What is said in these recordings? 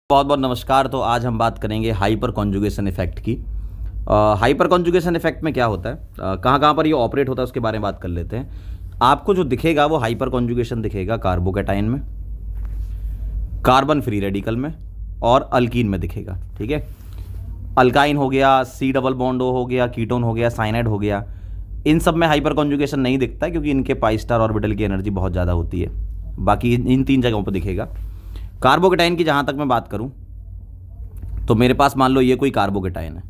बहुत बहुत नमस्कार। तो आज हम बात करेंगे हाइपर कॉन्जुगेशन इफेक्ट की। हाइपर कॉन्जुगेशन इफेक्ट में क्या होता है, कहाँ कहाँ पर ये ऑपरेट होता है उसके बारे में बात कर लेते हैं। आपको जो दिखेगा वो हाइपर कॉन्जुगेशन दिखेगा कार्बोकैटायन में, कार्बन फ्री रेडिकल में और अल्कीन में दिखेगा। ठीक है, अल्काइन हो गया, सी डबल बॉन्ड हो गया, कीटोन हो गया, साइनाइड हो गया, इन सब में हाइपर कॉन्जुगेशन नहीं दिखता क्योंकि इनके पाई स्टार ऑर्बिटल की एनर्जी बहुत ज़्यादा होती है। बाकी इन तीन जगहों पर दिखेगा। कार्बोकैटायन की जहाँ तक मैं बात करूँ तो मेरे पास मान लो ये कोई कार्बोकैटायन है,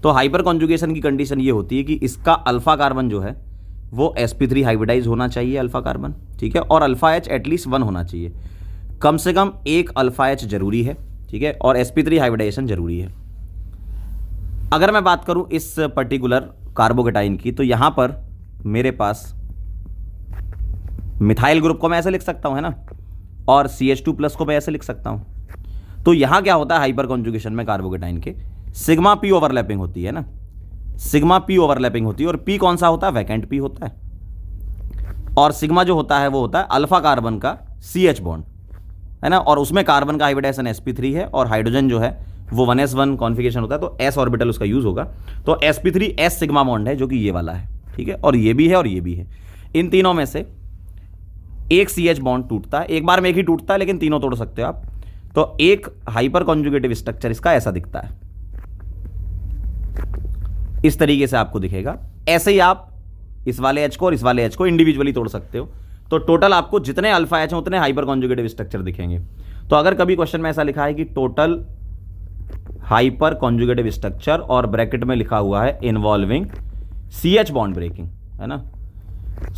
तो हाइपर कॉन्जुगेशन की कंडीशन ये होती है कि इसका अल्फा कार्बन जो है वो sp3 हाइब्रिडाइज होना चाहिए अल्फा कार्बन। ठीक है, और अल्फा एच एटलीस्ट 1 होना चाहिए, कम से कम एक अल्फा एच जरूरी है। ठीक है, और sp3 हाइब्रिडाइजेशन जरूरी है। अगर मैं बात करूं इस पर्टिकुलर कार्बोकैटायन की तो यहां पर मेरे पास मिथाइल ग्रुप को मैं ऐसे लिख सकता हूं, है ना, और CH2+ को मैं ऐसे लिख सकता हूं। तो यहां क्या होता है हाइपर कॉन्जुगेशन में कार्बोकैटायन के सिग्मा पी ओवरलैपिंग होती है ना, सिग्मा पी ओवरलैपिंग होती है। और पी कौन सा होता है, वैकेंट पी होता है। और सिग्मा जो होता है वो होता है अल्फा कार्बन का CH बॉन्ड, है ना, और उसमें कार्बन का हाइब्रिडाइजेशन sp3 है और हाइड्रोजन जो है वो 1s1 कॉन्फिगरेशन होता है, तो s ऑर्बिटल उसका यूज होगा। तो sp3 s सिग्मा बॉन्ड है जो कि ये वाला है। ठीक है, और ये भी है और ये भी है। इन तीनों में से एक CH बॉन्ड टूटता है, एक बार में एक ही टूटता है लेकिन तीनों तोड़ सकते हो आप। तो एक हाइपर कॉन्जुगेटिव स्ट्रक्चर इसका ऐसा दिखता है, इस तरीके से आपको दिखेगा। ऐसे ही आप इस वाले H को और इस वाले H को इंडिविजुअली तोड़ सकते हो। तो टोटल आपको जितने अल्फा H हैं उतने हाइपर कॉन्जुगेटिव स्ट्रक्चर दिखेंगे। तो अगर कभी क्वेश्चन में ऐसा लिखा है कि टोटल हाइपर कॉन्जुगेटिव स्ट्रक्चर और ब्रैकेट में लिखा हुआ है इन्वॉल्विंग CH बॉन्ड ब्रेकिंग, है ना,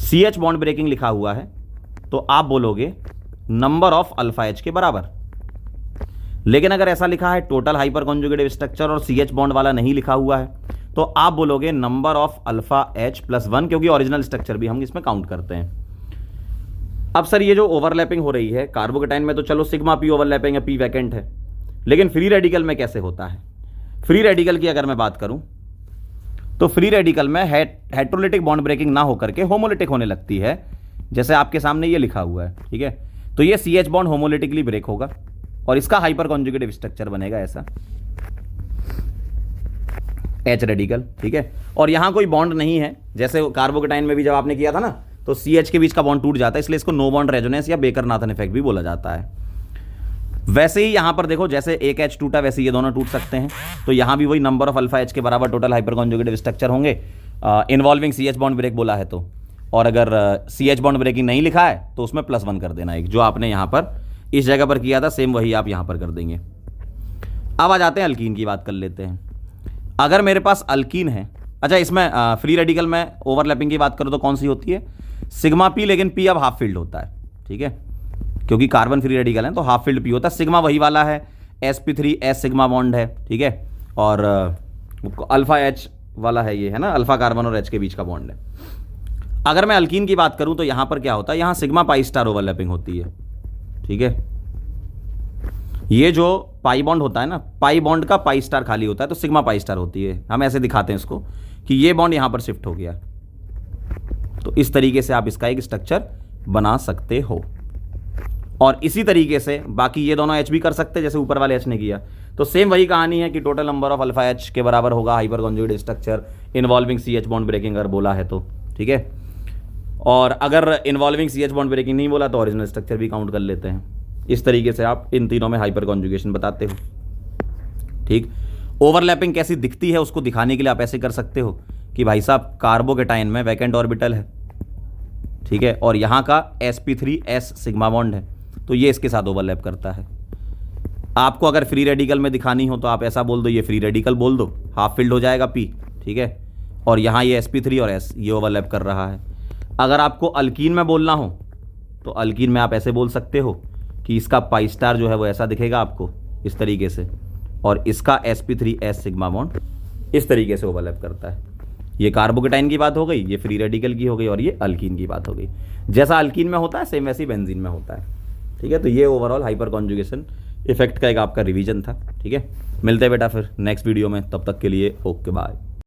CH बॉन्ड ब्रेकिंग लिखा हुआ है, तो आप बोलोगे नंबर ऑफ अल्फा एच के बराबर। लेकिन अगर ऐसा लिखा है टोटल हाइपर कॉन्जुगेटिव स्ट्रक्चर और CH बॉन्ड वाला नहीं लिखा हुआ है तो आप बोलोगे number of alpha H plus 1, क्योंकि ओरिजिनल स्ट्रक्चर भी हम इसमें काउंट करते हैं। अब सर ये जो ओवरलैपिंग हो रही है कार्बोकैटायन में, तो चलो सिग्मा पी ओवरलैपिंग है, पी वैकेंट है, लेकिन फ्री रेडिकल में कैसे होता है? फ्री रेडिकल की अगर मैं बात करूं तो फ्री रेडिकल में हेटेरोलिटिक बॉन्ड ब्रेकिंग ना होकर के होमोलिटिक होने लगती है, जैसे आपके सामने ये लिखा हुआ है। ठीक है, तो ये CH बॉन्ड होमोलिटिकली ब्रेक होगा और इसका हाइपर कॉन्जुगेटिव स्ट्रक्चर बनेगा ऐसा H रेडिकल। ठीक है, और यहां कोई बॉन्ड नहीं है, जैसे कार्बोकैटायन में भी जब आपने किया था ना तो CH के बीच का बॉन्ड टूट जाता है, इसलिए इसको नो बॉन्ड रेजोनेंस या बेकर नाथन इफेक्ट भी बोला जाता है। वैसे ही यहां पर देखो, जैसे एक H टूटा वैसे ये दोनों टूट सकते हैं, तो यहां भी वही नंबर ऑफ अल्फा H के बराबर टोटल हाइपर कॉन्जुगेटिव स्ट्रक्चर होंगे इन्वॉल्विंग CH बॉन्ड ब्रेक बोला है तो। और अगर CH बॉन्ड ब्रेकिंग नहीं लिखा है तो उसमें +1 कर देना, एक जो आपने यहां पर इस जगह पर किया था सेम वही आप यहां पर कर देंगे। अब आ जाते हैं अल्कीन की बात कर लेते हैं। अगर मेरे पास अल्कीन है, अच्छा इसमें फ्री रेडिकल में ओवरलैपिंग की बात करो तो कौन सी होती है, सिग्मा पी, लेकिन पी अब हाफ फील्ड होता है। ठीक है, क्योंकि कार्बन फ्री रेडिकल है तो हाफ फील्ड पी होता है। सिग्मा वही वाला है, sp3 s सिग्मा बॉन्ड है। ठीक है, और अल्फा एच वाला है ये, है ना, अल्फा कार्बन और H के बीच का बॉन्ड है। अगर मैं अल्कीन की बात करूं तो यहां पर क्या होता है, यहां सिग्मा पाई स्टार ओवरलैपिंग होती है। ठीक है, ये जो पाई बॉन्ड होता है ना, पाई बॉन्ड का पाई स्टार खाली होता है तो सिग्मा पाई स्टार होती है। हम ऐसे दिखाते हैं इसको कि ये बॉन्ड यहां पर शिफ्ट हो गया, तो इस तरीके से आप इसका एक स्ट्रक्चर बना सकते हो। और इसी तरीके से बाकी ये दोनों H भी कर सकते हैं, जैसे ऊपर वाले H ने किया। तो सेम वही कहानी है कि total number of alpha H के बराबर होगा hyperconjugative structure involving CH bond breaking अगर बोला है तो। ठीक है, और अगर इन्वॉल्विंग CH बॉन्ड ब्रेकिंग नहीं बोला तो ओरिजिनल स्ट्रक्चर भी काउंट कर लेते हैं। इस तरीके से आप इन तीनों में हाइपर कॉन्जुगेशन बताते हो। ठीक, ओवरलैपिंग कैसी दिखती है उसको दिखाने के लिए आप ऐसे कर सकते हो कि भाई साहब कार्बोकैटायन में वैकेंट ऑर्बिटल है, ठीक है, और यहाँ का sp3 s सिग्मा बॉन्ड है, तो ये इसके साथ ओवरलैप करता है। आपको अगर फ्री रेडिकल में दिखानी हो तो आप ऐसा बोल दो, ये फ्री रेडिकल बोल दो, हाफ फील्ड हो जाएगा p। ठीक है, और यहाँ ये sp3 और s ये ओवरलैप कर रहा है। अगर आपको अल्कीन में बोलना हो तो अल्कीन में आप ऐसे बोल सकते हो कि इसका पाई स्टार जो है वो ऐसा दिखेगा आपको इस तरीके से, और इसका sp3 s सिग्मा बॉन्ड इस तरीके से ओवरलैप करता है। ये कार्बोकैटायन की बात हो गई, ये फ्री रेडिकल की हो गई, और ये अल्कीन की बात हो गई। जैसा अल्कीन में होता है सेम वैसे ही बेंजीन में होता है। ठीक है, तो ये ओवरऑल हाइपर कॉन्जुगेशन इफेक्ट का एक आपका रिवीजन था। ठीक है, मिलते हैं बेटा फिर नेक्स्ट वीडियो में, तब तक के लिए ओके बाय।